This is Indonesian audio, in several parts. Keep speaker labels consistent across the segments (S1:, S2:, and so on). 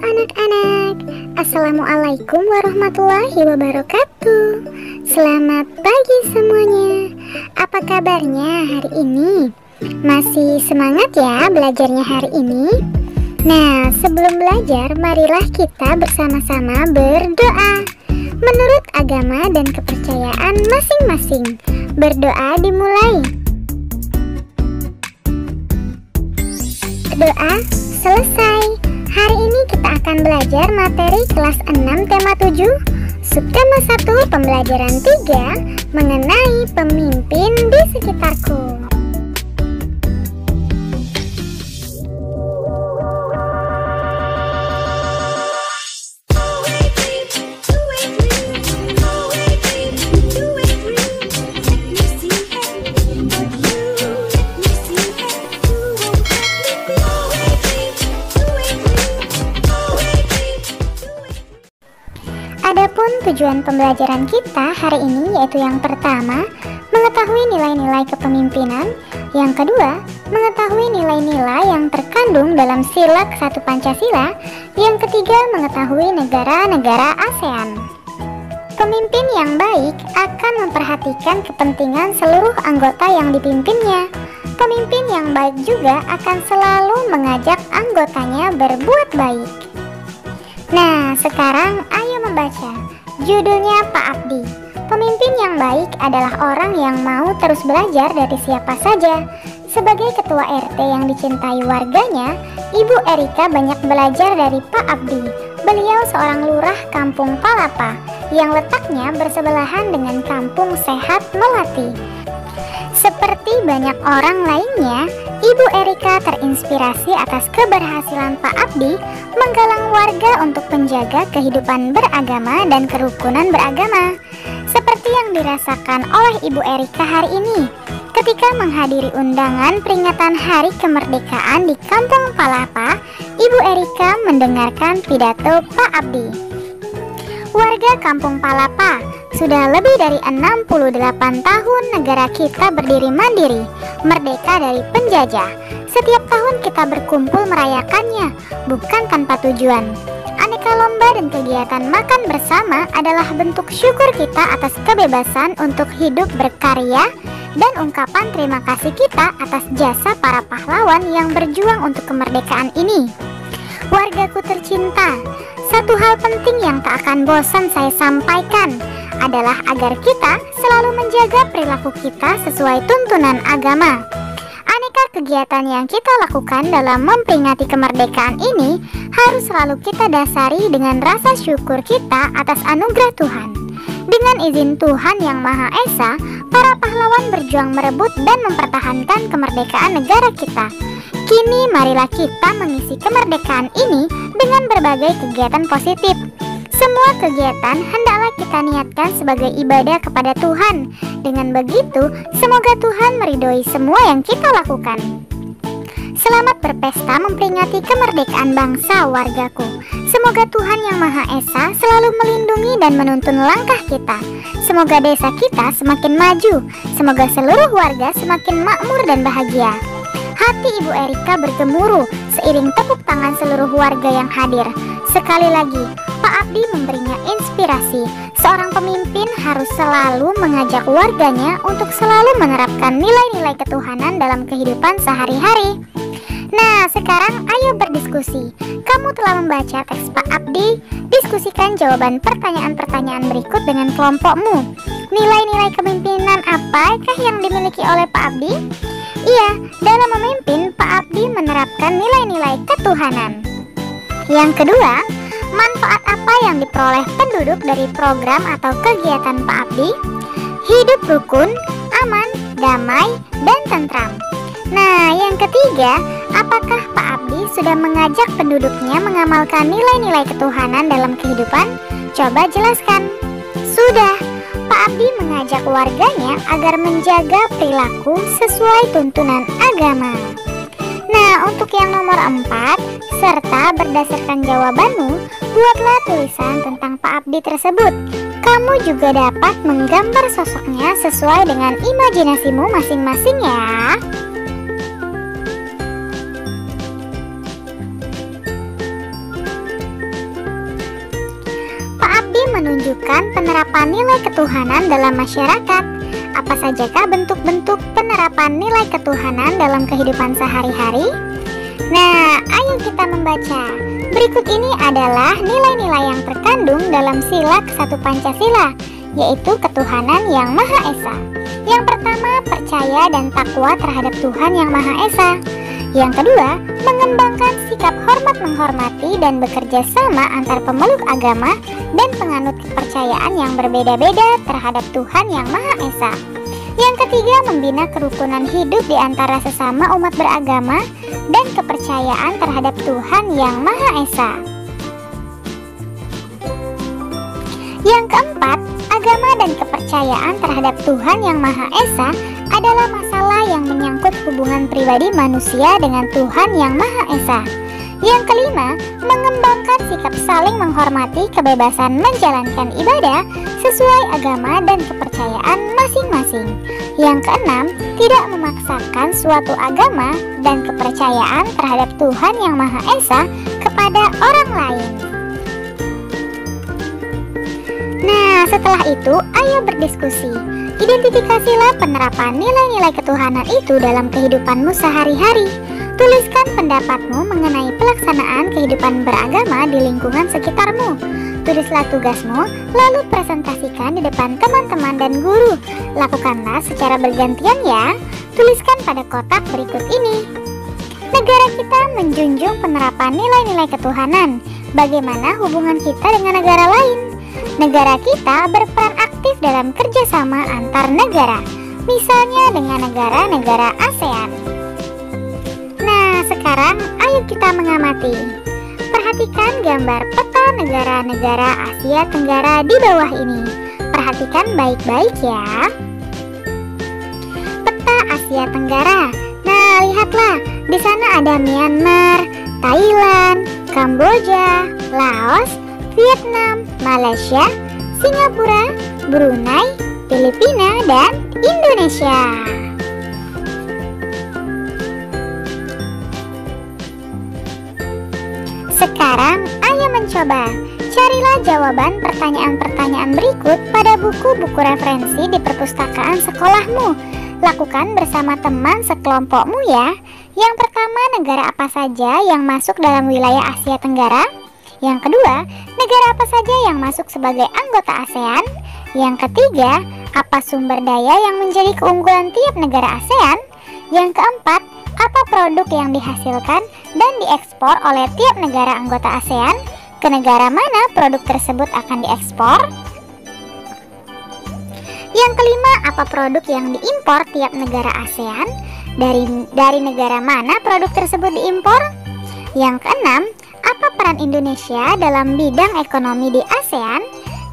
S1: anak-anak, Assalamualaikum warahmatullahi wabarakatuh. Selamat pagi semuanya. Apa kabarnya hari ini? Masih semangat ya belajarnya hari ini? Nah, sebelum belajar, marilah kita bersama-sama berdoa menurut agama dan kepercayaan masing-masing. Berdoa dimulai. Doa selesai. Hari ini kita akan belajar materi kelas 6 tema 7, subtema 1 pembelajaran 3 mengenai pemimpin di sekitarku. Adapun tujuan pembelajaran kita hari ini yaitu yang pertama, mengetahui nilai-nilai kepemimpinan. Yang kedua, mengetahui nilai-nilai yang terkandung dalam sila ke-1 Pancasila. Yang ketiga, mengetahui negara-negara ASEAN. Pemimpin yang baik akan memperhatikan kepentingan seluruh anggota yang dipimpinnya. Pemimpin yang baik juga akan selalu mengajak anggotanya berbuat baik. Nah, sekarang ayo membaca. Judulnya Pak Abdi. Pemimpin yang baik adalah orang yang mau terus belajar dari siapa saja. Sebagai ketua RT yang dicintai warganya, Ibu Erika banyak belajar dari Pak Abdi. Beliau seorang lurah Kampung Palapa yang letaknya bersebelahan dengan Kampung Sehat Melati. Seperti banyak orang lainnya, Ibu Erika terinspirasi atas keberhasilan Pak Abdi menggalang warga untuk menjaga kehidupan beragama dan kerukunan beragama. Seperti yang dirasakan oleh Ibu Erika hari ini ketika menghadiri undangan peringatan Hari Kemerdekaan di Kampung Palapa. Ibu Erika mendengarkan pidato Pak Abdi. Warga Kampung Palapa, sudah lebih dari 68 tahun negara kita berdiri mandiri, merdeka dari penjajah. Setiap tahun kita berkumpul merayakannya, bukan tanpa tujuan. Aneka lomba dan kegiatan makan bersama adalah bentuk syukur kita atas kebebasan untuk hidup berkarya dan ungkapan terima kasih kita atas jasa para pahlawan yang berjuang untuk kemerdekaan ini. Wargaku tercinta, satu hal penting yang tak akan bosan saya sampaikan adalah agar kita selalu menjaga perilaku kita sesuai tuntunan agama. Aneka kegiatan yang kita lakukan dalam memperingati kemerdekaan ini harus selalu kita dasari dengan rasa syukur kita atas anugerah Tuhan. Dengan izin Tuhan Yang Maha Esa, para pahlawan berjuang merebut dan mempertahankan kemerdekaan negara kita. Kini marilah kita mengisi kemerdekaan ini dengan berbagai kegiatan positif. Semua kegiatan hendaklah kita niatkan sebagai ibadah kepada Tuhan. Dengan begitu, semoga Tuhan meridhoi semua yang kita lakukan. Selamat berpesta memperingati kemerdekaan bangsa wargaku. Semoga Tuhan Yang Maha Esa selalu melindungi dan menuntun langkah kita. Semoga desa kita semakin maju. Semoga seluruh warga semakin makmur dan bahagia. Hati Ibu Erika bergemuruh seiring tepuk tangan seluruh warga yang hadir. Sekali lagi, Pak Abdi memberinya inspirasi. Seorang pemimpin harus selalu mengajak warganya untuk selalu menerapkan nilai-nilai ketuhanan dalam kehidupan sehari-hari. Nah, sekarang ayo berdiskusi. Kamu telah membaca teks Pak Abdi. Diskusikan jawaban pertanyaan-pertanyaan berikut dengan kelompokmu. Nilai-nilai kepemimpinan apakah yang dimiliki oleh Pak Abdi? Iya, dalam memimpin, Pak Abdi menerapkan nilai-nilai ketuhanan. Yang kedua, manfaat apa yang diperoleh penduduk dari program atau kegiatan Pak Abdi? Hidup rukun, aman, damai, dan tentram. Nah, yang ketiga, apakah Pak Abdi sudah mengajak penduduknya mengamalkan nilai-nilai ketuhanan dalam kehidupan? Coba jelaskan. Sudah. Pak Abdi mengajak warganya agar menjaga perilaku sesuai tuntunan agama. Nah, untuk yang nomor 4, serta berdasarkan jawabanmu, buatlah tulisan tentang Pak Abdi tersebut. Kamu juga dapat menggambar sosoknya sesuai dengan imajinasimu masing-masing ya. menunjukkan penerapan nilai ketuhanan dalam masyarakat. Apa sajakah bentuk-bentuk penerapan nilai ketuhanan dalam kehidupan sehari-hari? Nah, ayo kita membaca. Berikut ini adalah nilai-nilai yang terkandung dalam sila ke-1 Pancasila, yaitu ketuhanan yang Maha Esa. Yang pertama, percaya dan takwa terhadap Tuhan yang Maha Esa. Yang kedua, mengembangkan sikap hormat menghormati dan bekerja sama antar pemeluk agama dan penganut kepercayaan yang berbeda-beda terhadap Tuhan yang Maha Esa. Yang ketiga, membina kerukunan hidup di antara sesama umat beragama dan kepercayaan terhadap Tuhan yang Maha Esa. Yang keempat, agama dan kepercayaan terhadap Tuhan yang Maha Esa adalah masalah yang menyangkut hubungan pribadi manusia dengan Tuhan yang Maha Esa. Yang kelima, mengembangkan sikap saling menghormati kebebasan menjalankan ibadah sesuai agama dan kepercayaan masing-masing. Yang keenam, tidak memaksakan suatu agama dan kepercayaan terhadap Tuhan yang Maha Esa kepada orang lain. Nah, setelah itu, ayo berdiskusi. Identifikasilah penerapan nilai-nilai ketuhanan itu dalam kehidupanmu sehari-hari. Tuliskan pendapatmu mengenai pelaksanaan kehidupan beragama di lingkungan sekitarmu. Tulislah tugasmu, lalu presentasikan di depan teman-teman dan guru. Lakukanlah secara bergantian ya. Tuliskan pada kotak berikut ini. Negara kita menjunjung penerapan nilai-nilai ketuhanan. Bagaimana hubungan kita dengan negara lain? Negara kita berperan aktif dalam kerjasama antar negara, misalnya dengan negara-negara ASEAN. Nah, sekarang ayo kita mengamati. Perhatikan gambar peta negara-negara Asia Tenggara di bawah ini. Perhatikan baik-baik ya. Peta Asia Tenggara. Nah, lihatlah, di sana ada Myanmar, Thailand, Kamboja, Laos, Vietnam, Malaysia, Singapura, Brunei, Filipina, dan Indonesia. Sekarang, ayo mencoba. Carilah jawaban pertanyaan-pertanyaan berikut pada buku-buku referensi di perpustakaan sekolahmu. Lakukan bersama teman sekelompokmu ya. Yang pertama, negara apa saja yang masuk dalam wilayah Asia Tenggara? Yang kedua, negara apa saja yang masuk sebagai anggota ASEAN? Yang ketiga, apa sumber daya yang menjadi keunggulan tiap negara ASEAN? Yang keempat, apa produk yang dihasilkan dan diekspor oleh tiap negara anggota ASEAN? Ke negara mana produk tersebut akan diekspor? Yang kelima, apa produk yang diimpor tiap negara ASEAN? Dari negara mana produk tersebut diimpor? Yang keenam, apa peran Indonesia dalam bidang ekonomi di ASEAN?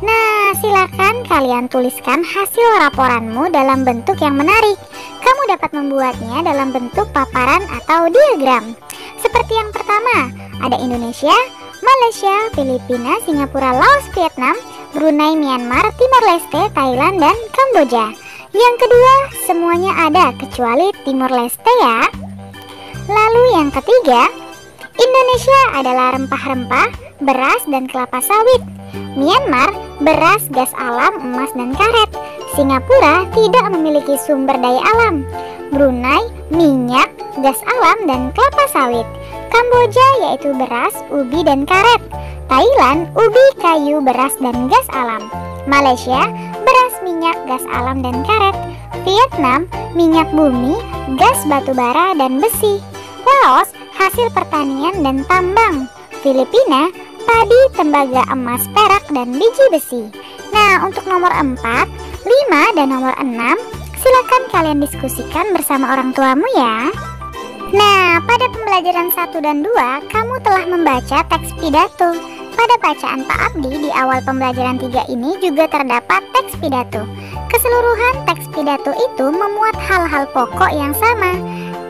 S1: Nah, silakan kalian tuliskan hasil laporanmu dalam bentuk yang menarik. Kamu dapat membuatnya dalam bentuk paparan atau diagram. Seperti yang pertama, ada Indonesia, Malaysia, Filipina, Singapura, Laos, Vietnam, Brunei, Myanmar, Timor Leste, Thailand, dan Kamboja. Yang kedua, semuanya ada kecuali Timor Leste ya. Lalu yang ketiga, Indonesia adalah rempah-rempah, beras, dan kelapa sawit. Myanmar, beras, gas alam, emas, dan karet. Singapura tidak memiliki sumber daya alam. Brunei, minyak, gas alam, dan kelapa sawit. Kamboja yaitu beras, ubi, dan karet. Thailand, ubi, kayu, beras, dan gas alam. Malaysia, beras, minyak, gas alam, dan karet. Vietnam, minyak bumi, gas batu bara, dan besi. Laos, hasil pertanian dan tambang. Filipina, padi, tembaga, emas, perak, dan biji besi. Nah, untuk nomor 4, 5, dan nomor 6, silakan kalian diskusikan bersama orang tuamu ya. Nah, pada pembelajaran 1 dan 2, kamu telah membaca teks pidato. Pada bacaan Pak Abdi di awal pembelajaran 3 ini juga terdapat teks pidato. Keseluruhan teks pidato itu memuat hal-hal pokok yang sama.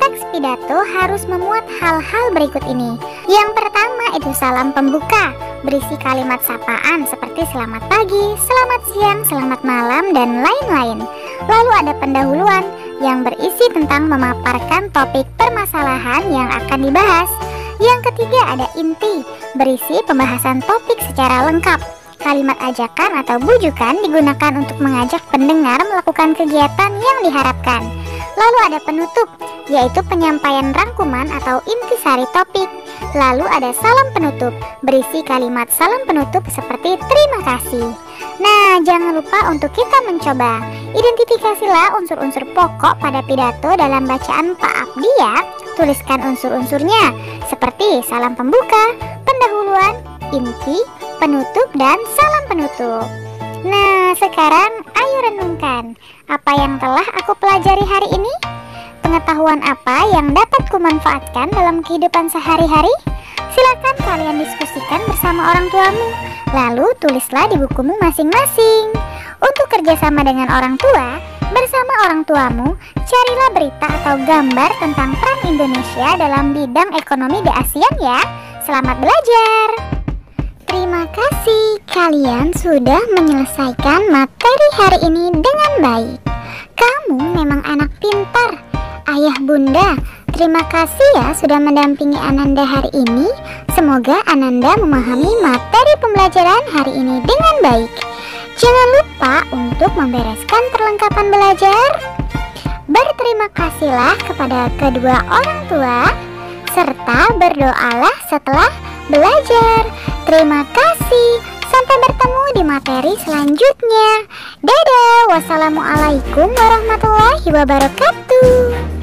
S1: Teks pidato harus memuat hal-hal berikut ini. Yang pertama itu salam pembuka, berisi kalimat sapaan seperti selamat pagi, selamat siang, selamat malam, dan lain-lain. Lalu ada pendahuluan yang berisi tentang memaparkan topik permasalahan yang akan dibahas. Yang ketiga ada inti, berisi pembahasan topik secara lengkap. kalimat ajakan atau bujukan digunakan untuk mengajak pendengar melakukan kegiatan yang diharapkan. Lalu ada penutup, yaitu penyampaian rangkuman atau intisari topik. Lalu ada salam penutup, berisi kalimat salam penutup seperti terima kasih. Nah, jangan lupa untuk kita mencoba. Identifikasilah unsur-unsur pokok pada pidato dalam bacaan Pak Abdi ya. Tuliskan unsur-unsurnya, seperti salam pembuka, pendahuluan, inti, penutup, dan salam penutup. Nah, sekarang ayo renungkan, apa yang telah aku pelajari hari ini? Pengetahuan apa yang dapat kumanfaatkan dalam kehidupan sehari-hari? Silakan kalian diskusikan bersama orang tuamu, lalu tulislah di bukumu masing-masing. Untuk kerjasama dengan orang tua, bersama orang tuamu, carilah berita atau gambar tentang peran Indonesia dalam bidang ekonomi di ASEAN ya. Selamat belajar! Terima kasih, kalian sudah menyelesaikan materi hari ini dengan baik. Kamu memang anak pintar. Ayah bunda, terima kasih ya sudah mendampingi Ananda hari ini. Semoga Ananda memahami materi pembelajaran hari ini dengan baik. Jangan lupa untuk membereskan perlengkapan belajar. Berterima kasihlah kepada kedua orang tua, serta berdoalah setelah belajar. Terima kasih. Sampai bertemu di materi selanjutnya. Dadah. Wassalamualaikum warahmatullahi wabarakatuh.